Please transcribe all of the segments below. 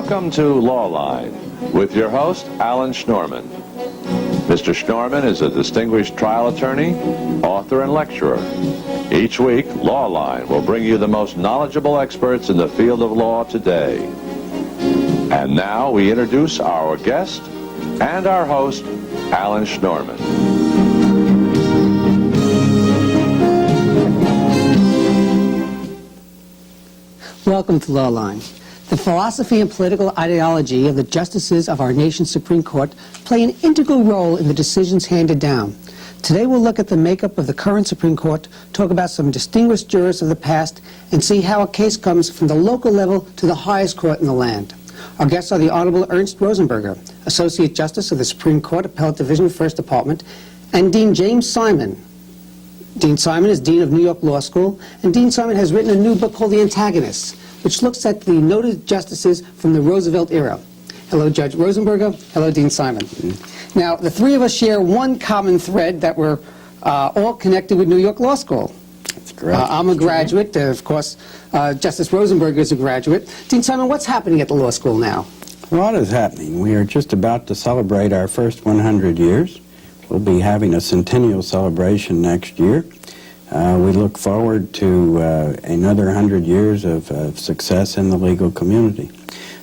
Welcome to Law Line with your host, Alan Schnorman. Mr. Schnorman is a distinguished trial attorney, author, and lecturer. Each week, Law Line will bring you the most knowledgeable experts in the field of law today. And now we introduce our guest and our host, Alan Schnorman. Welcome to Law Line. The philosophy and political ideology of the justices of our nation's Supreme Court play an integral role in the decisions handed down. Today we'll look at the makeup of the current Supreme Court, talk about some distinguished jurists of the past, and see how a case comes from the local level to the highest court in the land. Our guests are the Honorable Ernst Rosenberger, Associate Justice of the Supreme Court, Appellate Division, First Department, and Dean James Simon. Dean Simon is Dean of New York Law School, and Dean Simon has written a new book called The Antagonists, which looks at the noted justices from the Roosevelt era. Hello, Judge Rosenberger. Hello, Dean Simon. Now, the three of us share one common thread, that we're all connected with New York Law School. That's correct. I'm a graduate. Of course, Justice Rosenberger is a graduate. Dean Simon, what's happening at the law school now? A lot is happening. We are just about to celebrate our first 100 years. We'll be having a centennial celebration next year. We look forward to another 100 years of success in the legal community.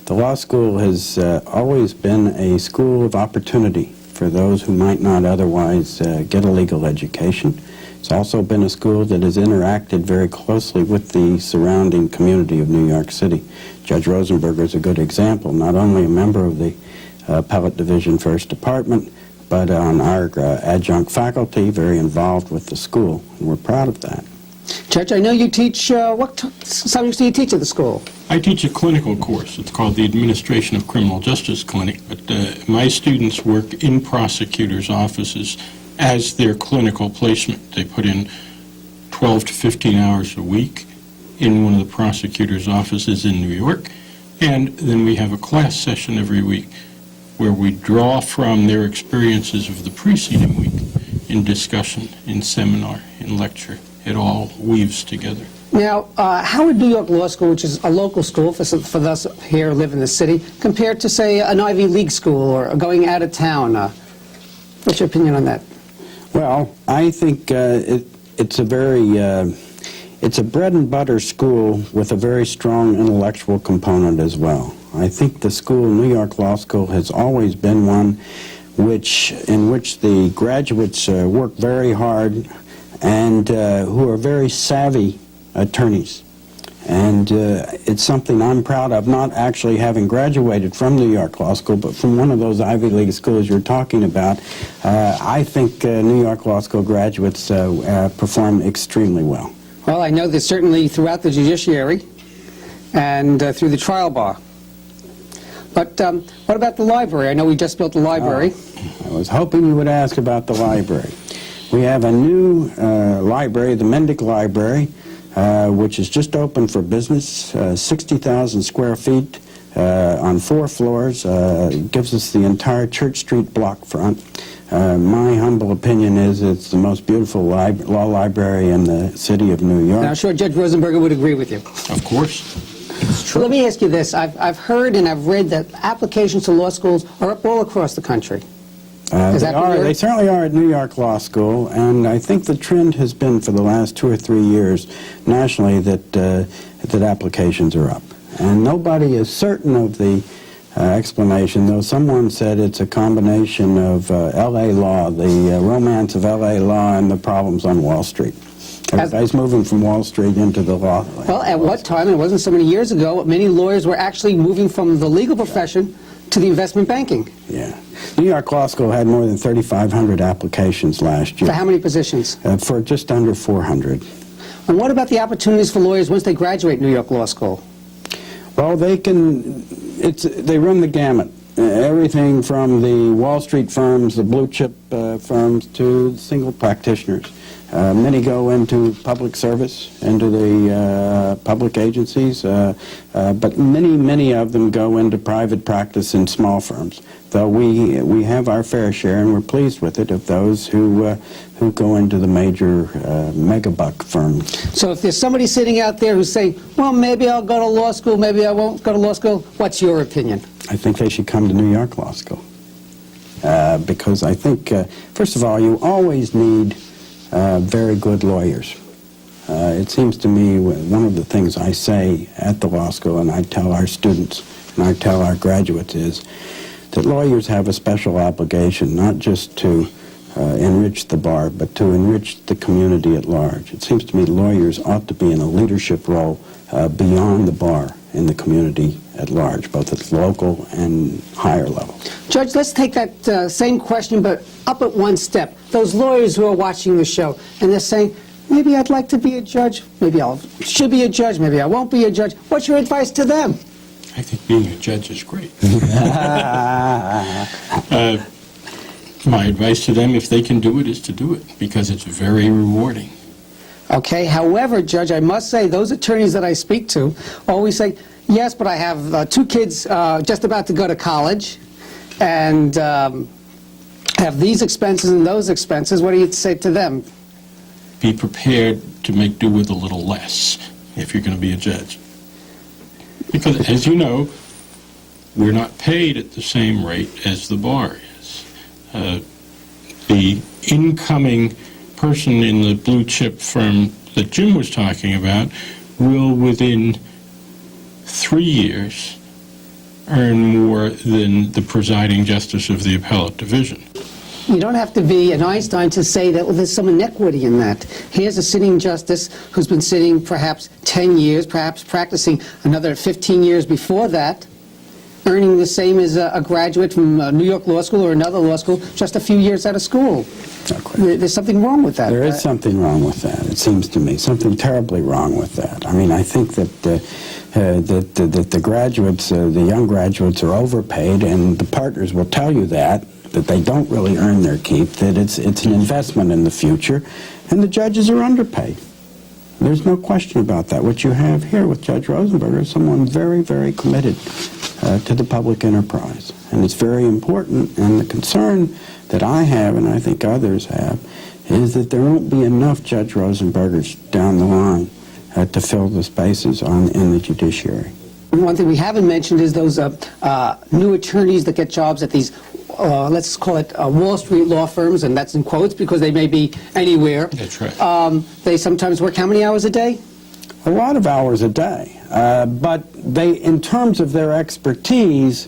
The law school has always been a school of opportunity for those who might not otherwise get a legal education. It's also been a school that has interacted very closely with the surrounding community of New York City. Judge Rosenberger is a good example, not only a member of the Appellate Division First Department, but on our adjunct faculty, very involved with the school, and we're proud of that. Judge, I know you teach, what subjects do you teach at the school? I teach a clinical course. It's called the Administration of Criminal Justice Clinic, but my students work in prosecutors' offices as their clinical placement. They put in 12 to 15 hours a week in one of the prosecutor's offices in New York, and then we have a class session every week where we draw from their experiences of the preceding week in discussion, in seminar, in lecture. It all weaves together. Now, how would New York Law School, which is a local school for us here who live in the city, compared to, say, an Ivy League school or going out of town? What's your opinion on that? Well, I think it's a very, it's a bread and butter school with a very strong intellectual component as well. I think the school, New York Law School, has always been one in which the graduates work very hard and who are very savvy attorneys. And it's something I'm proud of, not actually having graduated from New York Law School, but from one of those Ivy League schools you're talking about. I think New York Law School graduates perform extremely well. Well, I know that certainly throughout the judiciary and through the trial bar. But what about the library? I know we just built the library. I was hoping you would ask about the library. We have a new library, the Mendick Library, which is just open for business, 60,000 square feet on 4 floors. Gives us the entire Church Street block front. My humble opinion is it's the most beautiful law library in the city of New York. And I'm sure Judge Rosenberger would agree with you. Of course. Well, let me ask you this. I've heard and I've read that applications to law schools are up all across the country. They certainly are at New York Law School, and I think the trend has been for the last 2 or 3 years nationally that applications are up. And nobody is certain of the explanation, though someone said it's a combination of L.A. law, the romance of L.A. law, and the problems on Wall Street. Everybody's moving from Wall Street into the law. Well, at what time, and it wasn't so many years ago, many lawyers were actually moving from the legal profession to the investment banking. Yeah. New York Law School had more than 3,500 applications last year. For how many positions? For just under 400. And what about the opportunities for lawyers once they graduate New York Law School? Well, they run the gamut. Everything from the Wall Street firms, the blue chip firms, to single practitioners. Many go into public service, into the public agencies, but many of them go into private practice in small firms. Though we have our fair share, and we're pleased with it, of those who go into the major megabuck firms. So if there's somebody sitting out there who's saying, well, maybe I'll go to law school, maybe I won't go to law school, what's your opinion? I think they should come to New York Law School. Because I think, first of all, you always need very good lawyers. It seems to me one of the things I say at the law school, and I tell our students, and I tell our graduates, is that lawyers have a special obligation, not just to enrich the bar, but to enrich the community at large. It seems to me lawyers ought to be in a leadership role beyond the bar in the community at large, both at local and higher level. Judge, let's take that same question, but up at one step. Those lawyers who are watching the show, and they're saying, maybe I'd like to be a judge, maybe I should be a judge, maybe I won't be a judge. What's your advice to them? I think being a judge is great. My advice to them, if they can do it, is to do it, because it's very rewarding. Okay, however, Judge, I must say, those attorneys that I speak to always say, yes, but I have 2 kids just about to go to college, and have these expenses and those expenses. What do you say to them? Be prepared to make do with a little less if you're going to be a judge. Because, as you know, we're not paid at the same rate as the bar is. The incoming person in the blue chip firm that Jim was talking about will, within 3 years, earn more than the presiding justice of the appellate division. You don't have to be an Einstein to say that there's some inequity in that. Here's a sitting justice who's been sitting perhaps 10 years, perhaps practicing another 15 years before that, earning the same as a graduate from New York Law School or another law school just a few years out of school. There's something wrong with that. There is something wrong with that, it seems to me. Something terribly wrong with that. I mean, I think that the graduates, the young graduates, are overpaid, and the partners will tell you that they don't really earn their keep, that it's an investment in the future, and the judges are underpaid. There's no question about that. What you have here with Judge Rosenberger is someone very, very committed to the public enterprise. And it's very important, and the concern that I have, and I think others have, is that there won't be enough Judge Rosenbergers down the line to fill the spaces in the judiciary. One thing we haven't mentioned is those new attorneys that get jobs at these, let's call it Wall Street law firms, and that's in quotes because they may be anywhere. That's right. They sometimes work how many hours a day? A lot of hours a day, but they, in terms of their expertise,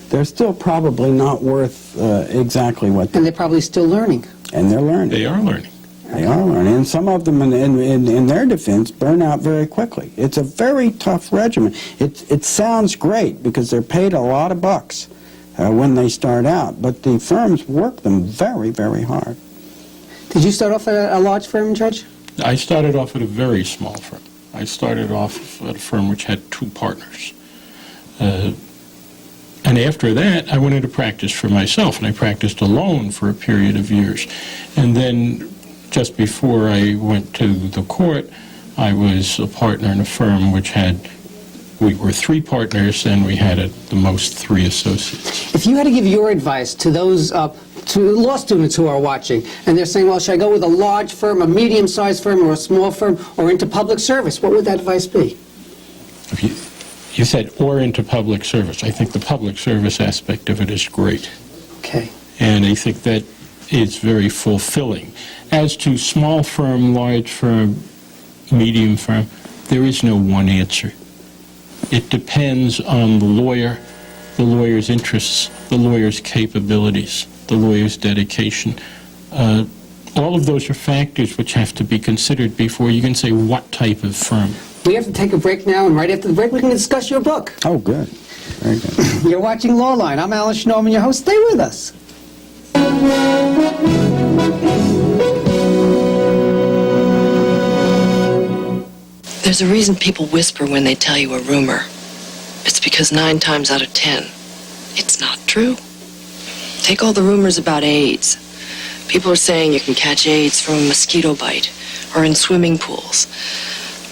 they're still probably not worth exactly what. And they're probably still learning. And they're learning. They are learning. They are learning, and some of them, in their defense, burn out very quickly. It's a very tough regimen. It sounds great because they're paid a lot of bucks when they start out, but the firms work them very, very hard. Did you start off at a large firm, Judge? I started off at a very small firm. I started off at a firm which had 2 partners. And after that, I went into practice for myself, and I practiced alone for a period of years. And then, just before I went to the court, I was a partner in a firm which we were 3 partners, and we had at the most 3 associates. If you had to give your advice to those to law students who are watching, and they're saying, well, should I go with a large firm, a medium-sized firm, or a small firm, or into public service, what would that advice be? You said, or into public service. I think the public service aspect of it is great. Okay. And I think that is very fulfilling. As to small firm, large firm, medium firm, there is no one answer. It depends on the lawyer, the lawyer's interests, the lawyer's capabilities, the lawyer's dedication. All of those are factors which have to be considered before you can say what type of firm. We have to take a break now, and right after the break, we can discuss your book. Oh, good. Very good. You're watching Lawline. I'm Alan Schnorman, your host. Stay with us. There's a reason people whisper when they tell you a rumor. It's because 9 times out of 10, it's not true. Take all the rumors about AIDS. People are saying you can catch AIDS from a mosquito bite or in swimming pools.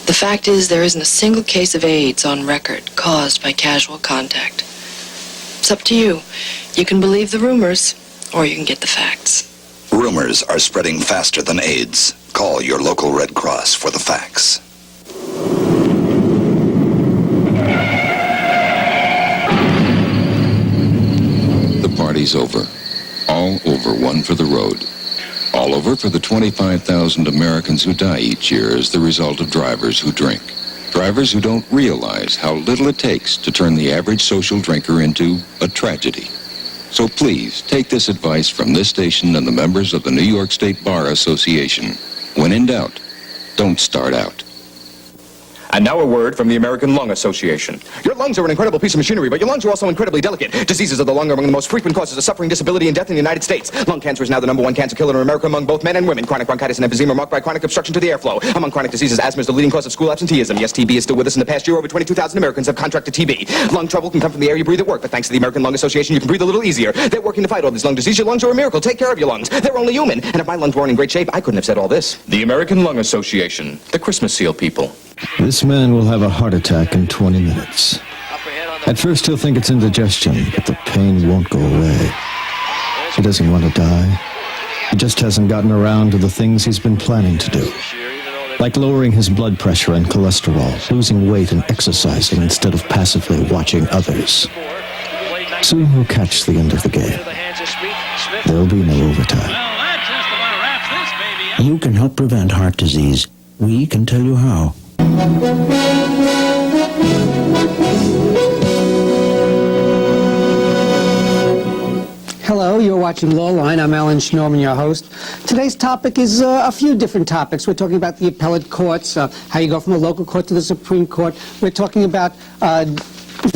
The fact is, there isn't a single case of AIDS on record caused by casual contact. It's up to you. You can believe the rumors, or you can get the facts. Rumors are spreading faster than AIDS. Call your local Red Cross for the facts. The party's over. All over, one for the road. All over for the 25,000 Americans who die each year as the result of drivers who drink. Drivers who don't realize how little it takes to turn the average social drinker into a tragedy. So please, take this advice from this station and the members of the New York State Bar Association. When in doubt, don't start out. And now a word from the American Lung Association. Your lungs are an incredible piece of machinery, but your lungs are also incredibly delicate. Diseases of the lung are among the most frequent causes of suffering, disability, and death in the United States. Lung cancer is now the #1 cancer killer in America among both men and women. Chronic bronchitis and emphysema are marked by chronic obstruction to the airflow. Among chronic diseases, asthma is the leading cause of school absenteeism. Yes, TB is still with us. In the past year, over 22,000 Americans have contracted TB. Lung trouble can come from the air you breathe at work, but thanks to the American Lung Association, you can breathe a little easier. They're working to fight all this lung disease. Your lungs are a miracle. Take care of your lungs. They're only human. And if my lungs weren't in great shape, I couldn't have said all this. The American Lung Association. The Christmas seal people. This man will have a heart attack in 20 minutes. At first he'll think it's indigestion, but the pain won't go away. He doesn't want to die. He just hasn't gotten around to the things he's been planning to do. Like lowering his blood pressure and cholesterol, losing weight and exercising instead of passively watching others. Soon he'll catch the end of the game. There'll be no overtime. You can help prevent heart disease. We can tell you how. Hello, you're watching Lawline. I'm Alan Schnorman, your host. Today's topic is a few different topics. We're talking about the appellate courts, how you go from a local court to the Supreme Court. We're talking about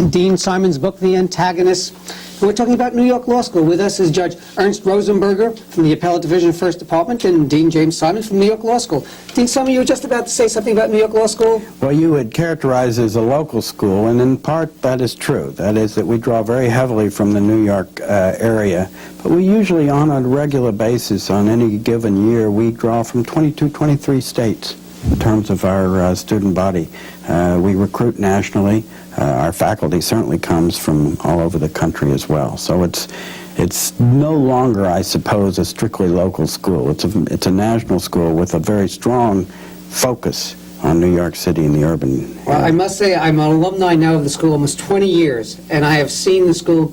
Dean Simon's book, The Antagonist. And we're talking about New York Law School. With us is Judge Ernst Rosenberger from the Appellate Division First Department and Dean James Simon from New York Law School. Dean Simon, you were just about to say something about New York Law School? Well, you would characterize it as a local school, and in part that is true. That is that we draw very heavily from the New York area, but we usually, on a regular basis, on any given year, we draw from 22, 23 states in terms of our student body. We recruit nationally. Our faculty certainly comes from all over the country as well. So it's no longer, I suppose, a strictly local school. It's a national school with a very strong focus on New York City and the urban area. Well, I must say I'm an alumni now of the school almost 20 years, and I have seen the school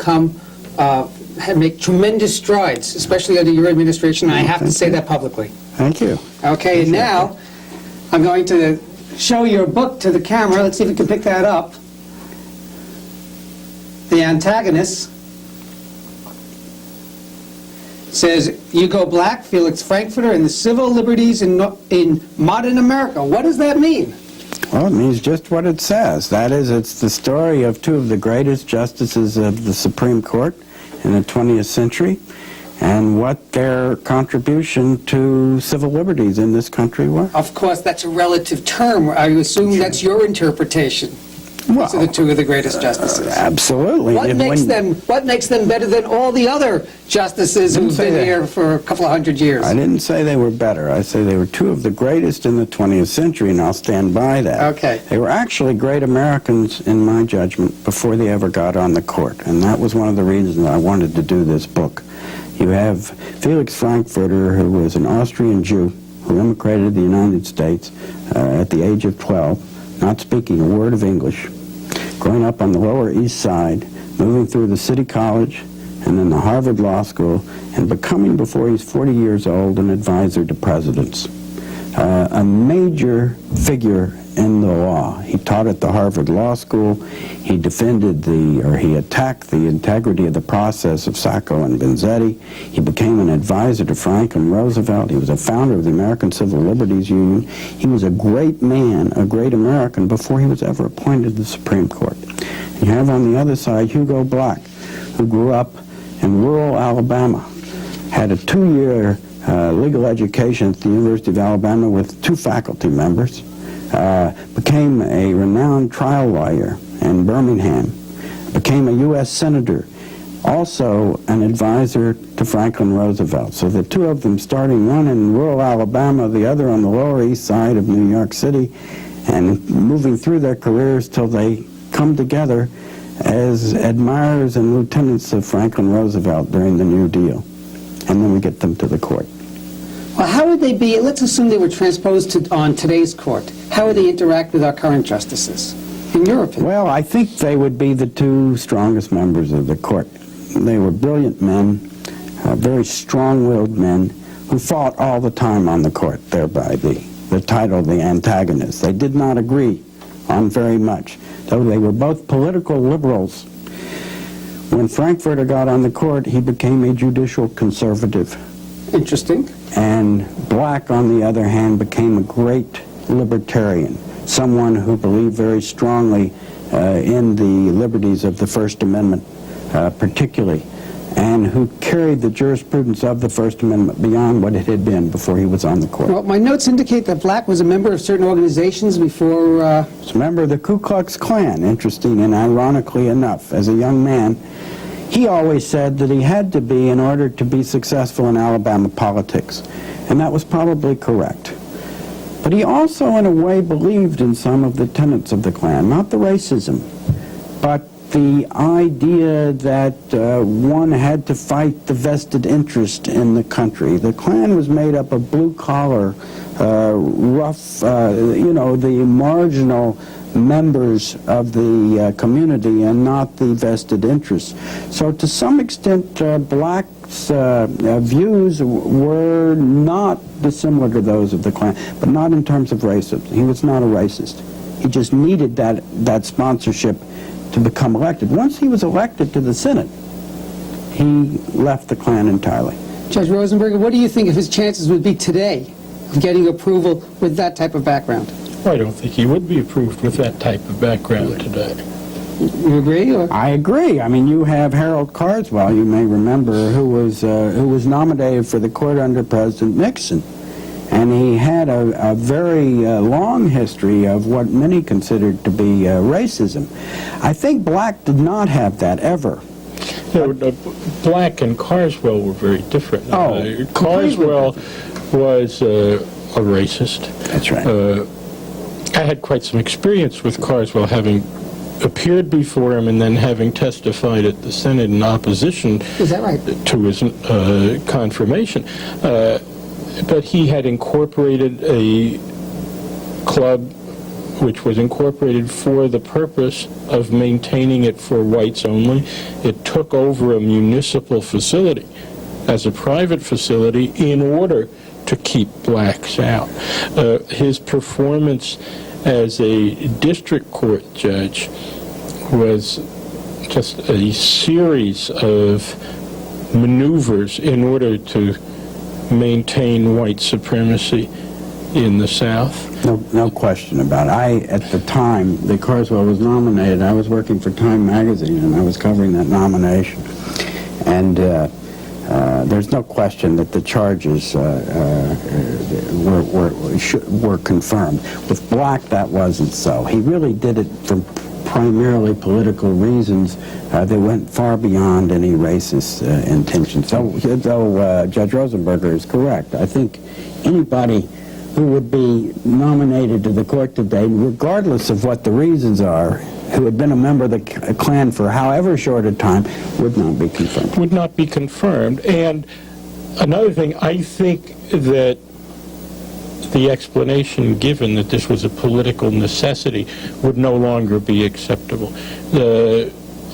make tremendous strides, especially under your administration, and I have to say that publicly. Thank you. Okay, and now I'm going to show your book to the camera. Let's see if we can pick that up. The Antagonist says, "You go black, Felix Frankfurter, and the civil liberties in modern America." What does that mean? Well, it means just what it says. That is, it's the story of two of the greatest justices of the Supreme Court in the 20th century and what their contribution to civil liberties in this country was. Of course, that's a relative term. I assume that's your interpretation. Well, These are the two of the greatest justices. Absolutely. What makes them better than all the other justices who've been here for a couple of hundred years? I didn't say they were better. I say they were two of the greatest in the 20th century, and I'll stand by that. Okay. They were actually great Americans, in my judgment, before they ever got on the court, and that was one of the reasons I wanted to do this book. You have Felix Frankfurter, who was an Austrian Jew who immigrated to the United States at the age of 12, not speaking a word of English, growing up on the Lower East Side, moving through the City College and then the Harvard Law School, and becoming, before he's 40 years old, an advisor to presidents. A major figure in the law. He taught at the Harvard Law School. He defended he attacked the integrity of the process of Sacco and Vanzetti. He became an advisor to Franklin Roosevelt. He was a founder of the American Civil Liberties Union. He was a great man, a great American, before he was ever appointed to the Supreme Court. You have on the other side Hugo Black, who grew up in rural Alabama, had a 2-year legal education at the University of Alabama with 2 faculty members, became a renowned trial lawyer in Birmingham, became a U.S. Senator, also an advisor to Franklin Roosevelt. So the two of them, starting one in rural Alabama, the other on the Lower East Side of New York City, and moving through their careers till they come together as admirers and lieutenants of Franklin Roosevelt during the New Deal. And then we get them to the court. Well, how would they be, let's assume they were transposed on today's court. How would they interact with our current justices, in your opinion? Well, I think they would be the two strongest members of the court. They were brilliant men, very strong-willed men, who fought all the time on the court, thereby the title, the antagonist. They did not agree on very much, though they were both political liberals. When Frankfurter got on the court, he became a judicial conservative. Interesting. And Black, on the other hand, became a great libertarian, someone who believed very strongly in the liberties of the First Amendment, particularly, and who carried the jurisprudence of the First Amendment beyond what it had been before he was on the court. Well, my notes indicate that Black was a member of certain organizations before... He was a member of the Ku Klux Klan, interesting and ironically enough. As a young man, he always said that he had to be in order to be successful in Alabama politics, and that was probably correct. But he also, in a way, believed in some of the tenets of the Klan, not the racism, but the idea that one had to fight the vested interest in the country. The Klan was made up of blue-collar, rough, the marginal members of the community and not the vested interests. So to some extent, Black's views were not dissimilar to those of the Klan, but not in terms of racism. He was not a racist. He just needed that sponsorship to become elected. Once he was elected to the Senate, he left the Klan entirely. Judge Rosenberger, what do you think of his chances would be today of getting approval with that type of background? I don't think he would be approved with that type of background today. You agree? Or? I agree. I mean, you have Harold Carswell, you may remember, who was nominated for the court under President Nixon. And he had a very long history of what many considered to be racism. I think Black did not have that, ever. No, Black and Carswell were very different. Oh, Carswell was a racist. That's right. I had quite some experience with Carswell, having appeared before him and then having testified at the Senate in opposition Is that right? to his confirmation. But he had incorporated a club which was incorporated for the purpose of maintaining it for whites only. It took over a municipal facility as a private facility in order to keep blacks out. His performance as a district court judge was just a series of maneuvers in order to maintain white supremacy in the South. No question about it. At the time that Carswell was nominated, I was working for Time magazine, and I was covering that nomination. And there's no question that the charges were confirmed. With Black, that wasn't so. He really did it for primarily political reasons. They went far beyond any racist intentions. Though Judge Rosenberger is correct, I think anybody who would be nominated to the court today, regardless of what the reasons are, who had been a member of the Klan for however short a time, would not be confirmed. Would not be confirmed. And another thing, I think that the explanation given that this was a political necessity would no longer be acceptable.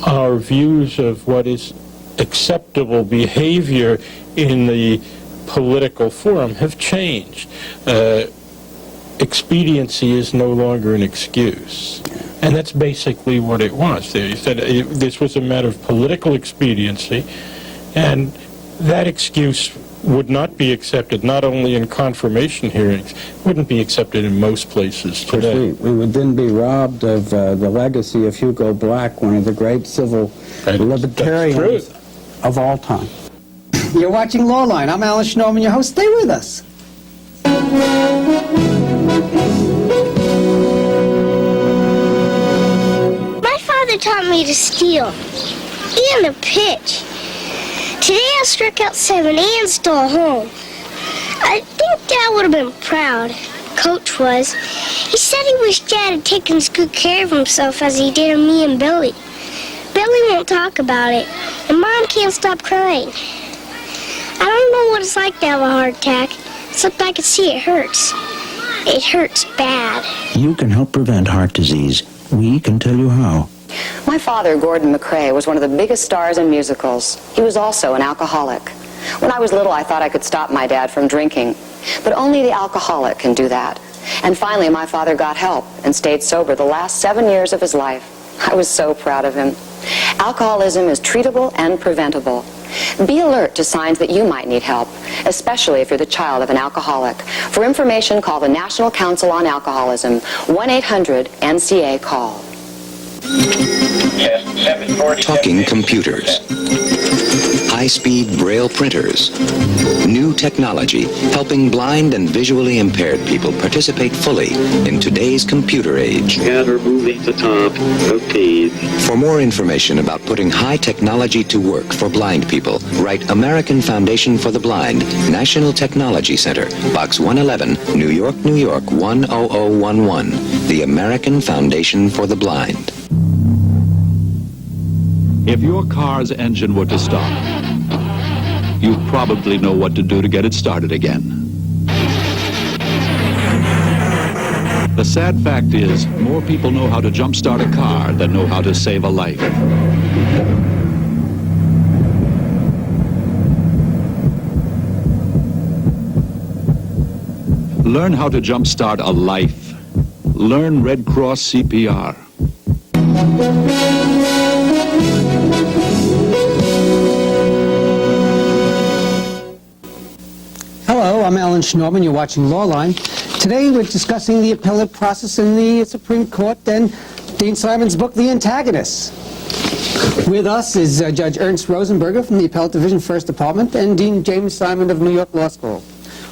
Our views of what is acceptable behavior in the political forum have changed. Expediency is no longer an excuse. And that's basically what it was. They said this was a matter of political expediency, and that excuse would not be accepted, not only in confirmation hearings, wouldn't be accepted in most places today. We would then be robbed of the legacy of Hugo Black, one of the great civil libertarians of all time. You're watching Lawline. I'm Alan Schnorman, your host. Stay with us. My father taught me to steal. And a pitch. Today I struck out 7 and stole home. I think Dad would have been proud. Coach was. He said he wished Dad had taken as good care of himself as he did of me and Billy. Billy won't talk about it, and Mom can't stop crying. I don't know what it's like to have a heart attack, except I can see it hurts. It hurts bad. You can help prevent heart disease. We can tell you how. My father, Gordon McRae, was one of the biggest stars in musicals. He was also an alcoholic. When I was little, I thought I could stop my dad from drinking. But only the alcoholic can do that. And finally, my father got help and stayed sober the last 7 years of his life. I was so proud of him. Alcoholism is treatable and preventable. Be alert to signs that you might need help, especially if you're the child of an alcoholic. For information, call the National Council on Alcoholism, 1-800-NCA-CALL. Talking computers. High-speed Braille printers. New technology helping blind and visually impaired people participate fully in today's computer age. And removing the top. Okay. For more information about putting high technology to work for blind people, write American Foundation for the Blind, National Technology Center, Box 111, New York, New York, 10011. The American Foundation for the Blind. If your car's engine were to stop, you probably know what to do to get it started again. The sad fact is, more people know how to jumpstart a car than know how to save a life. Learn how to jumpstart a life. Learn Red Cross CPR. Hello, I'm Alan Schnorman. You're watching Lawline. Today we're discussing the appellate process in the Supreme Court and Dean Simon's book, The Antagonists. With us is Judge Ernst Rosenberger from the Appellate Division, First Department, and Dean James Simon of New York Law School.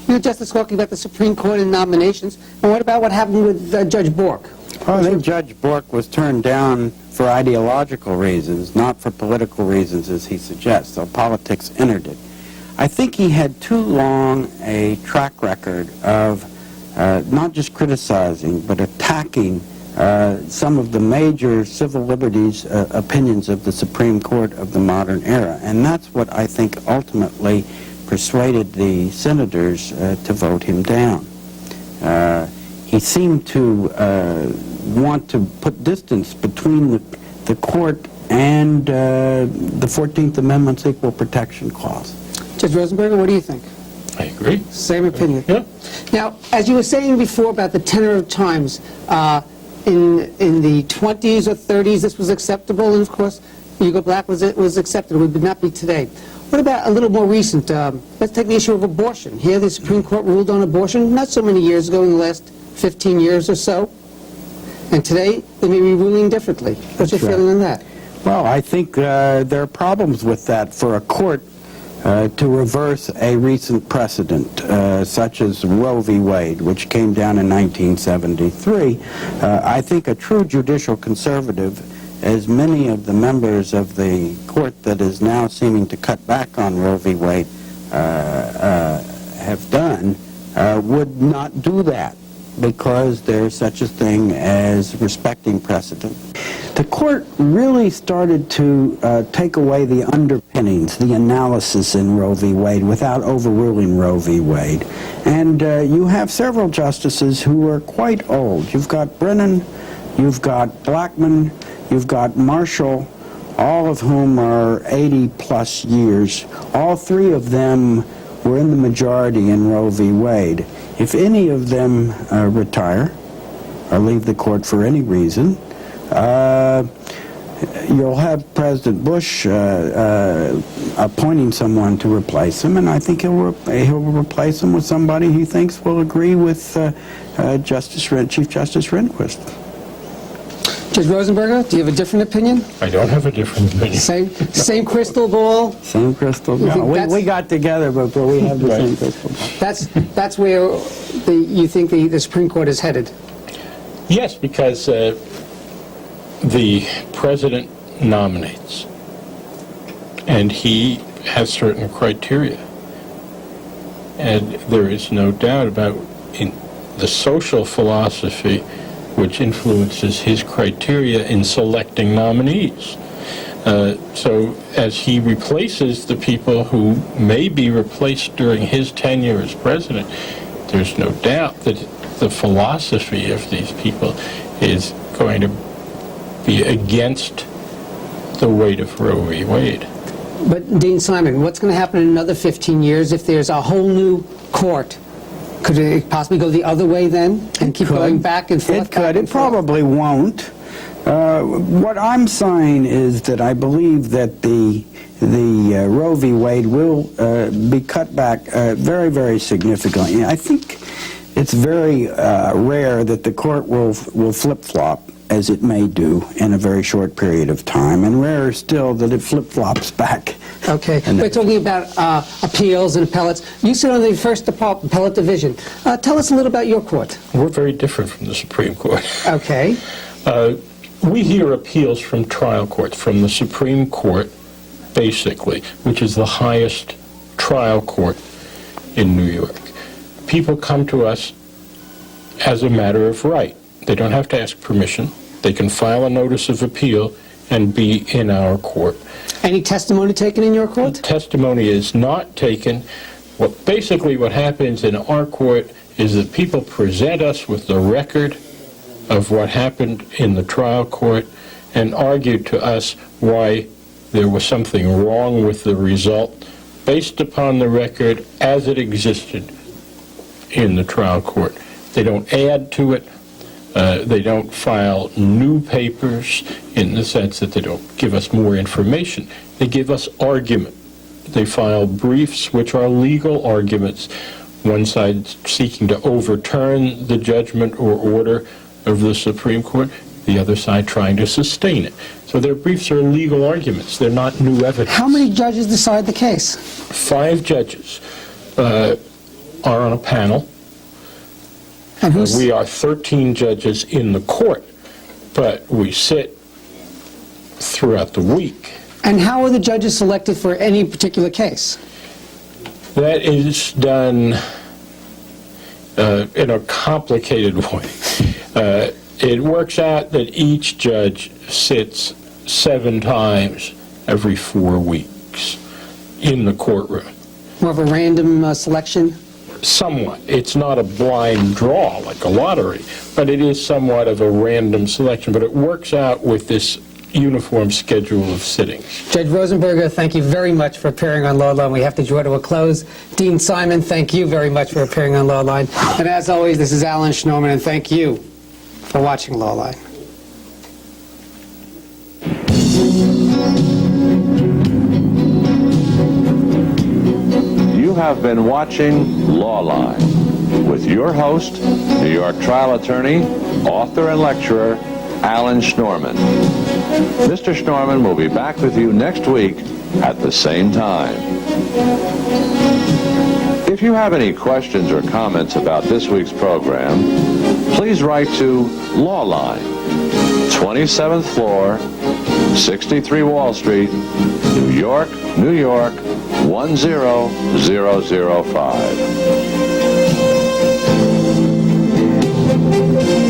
We were just talking about the Supreme Court and nominations, and what about what happened with Judge Bork? Well, I think Judge Bork was turned down for ideological reasons, not for political reasons, as he suggests, so politics entered it. I think he had too long a track record of not just criticizing, but attacking some of the major civil liberties opinions of the Supreme Court of the modern era. And that's what I think ultimately persuaded the senators to vote him down. He seemed to want to put distance between the court and the 14th Amendment's Equal Protection Clause. Judge Rosenberger, what do you think? I agree. Same opinion. Yeah. Now, as you were saying before about the tenor of times, in the 20s or 30s this was acceptable, and of course Hugo Black was accepted. It would not be today. What about a little more recent? Let's take the issue of abortion. Here the Supreme Court ruled on abortion not so many years ago, in the last 15 years or so. And today they may be ruling differently. What's your feeling on that? Well, I think there are problems with that for a court to reverse a recent precedent, such as Roe v. Wade, which came down in 1973. I think a true judicial conservative, as many of the members of the court that is now seeming to cut back on Roe v. Wade have done, would not do that, because there's such a thing as respecting precedent. The court really started to take away the underpinnings, the analysis in Roe v. Wade without overruling Roe v. Wade. And you have several justices who are quite old. You've got Brennan, you've got Blackmun, you've got Marshall, all of whom are 80-plus years. All three of them were in the majority in Roe v. Wade. If any of them retire or leave the court for any reason, you'll have President Bush appointing someone to replace him, and I think he'll replace him with somebody he thinks will agree with Chief Justice Rehnquist. Judge Rosenberger, do you have a different opinion? I don't have a different opinion. Same crystal ball? Same crystal ball. We got together, but we have the same crystal ball. That's where you think the Supreme Court is headed? Yes, because the president nominates. And he has certain criteria. And there is no doubt about the social philosophy which influences his criteria in selecting nominees. So as he replaces the people who may be replaced during his tenure as president, there's no doubt that the philosophy of these people is going to be against the weight of Roe v. Wade. But Dean Simon, what's going to happen in another 15 years if there's a whole new court? Could it possibly go the other way then and keep going back and forth? It could. It probably won't. What I'm saying is that I believe that the Roe v. Wade will be cut back very, very significantly. I think it's very rare that the court will flip-flop, as it may do in a very short period of time, and rarer still that it flip-flops back. Okay. We're talking about appeals and appellates. You sit on the first appellate division. Tell us a little about your court. We're very different from the Supreme Court. Okay. We hear appeals from trial courts, from the Supreme Court, basically, which is the highest trial court in New York. People come to us as a matter of right. They don't have to ask permission. They can file a notice of appeal and be in our court. Any testimony taken in your court? Testimony is not taken. Basically what happens in our court is that people present us with the record of what happened in the trial court and argue to us why there was something wrong with the result based upon the record as it existed in the trial court. They don't add to it. They don't file new papers in the sense that they don't give us more information. They give us argument. They file briefs which are legal arguments, one side seeking to overturn the judgment or order of the Supreme Court, the other side trying to sustain it. So their briefs are legal arguments. They're not new evidence. How many judges decide the case? 5 judges are on a panel. And we are 13 judges in the court, but we sit throughout the week. And how are the judges selected for any particular case? That is done in a complicated way. It works out that each judge sits 7 times every 4 weeks in the courtroom. More of a random selection? Somewhat. It's not a blind draw like a lottery, but it is somewhat of a random selection. But it works out with this uniform schedule of sittings. Judge Rosenberger, thank you very much for appearing on Law Line. We have to draw to a close. Dean Simon, thank you very much for appearing on Law Line. And as always, this is Alan Schnorman, and thank you for watching Law Line. You have been watching Law Line with your host, New York trial attorney, author, and lecturer, Alan Schnorman. Mr. Schnorman will be back with you next week at the same time. If you have any questions or comments about this week's program, please write to Law Line, 27th floor, 63 Wall Street, New York, New York, 10005.